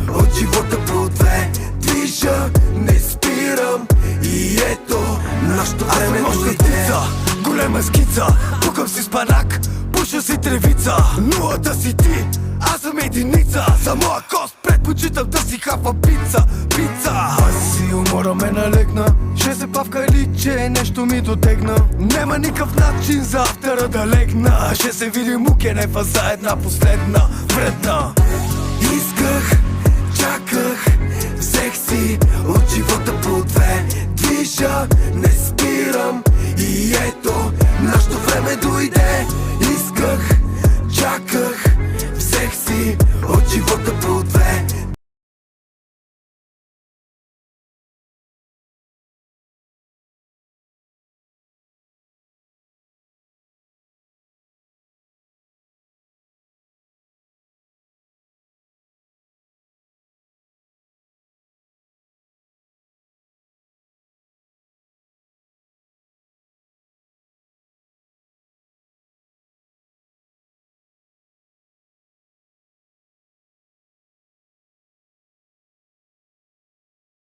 от живота по две. Движа, не спирам и ето нашето време дойде. Голема скица, пукам си спанак, пуша си тревица. Нулата си ти, аз съм единица. За моя кост предпочитам да си хапа пица. Аз си умора ме налегна, ще се павка или че нещо ми дотегна. Нема никакъв начин за автора да легна. Ще се видим у Кенефа за една последна вредна. Исках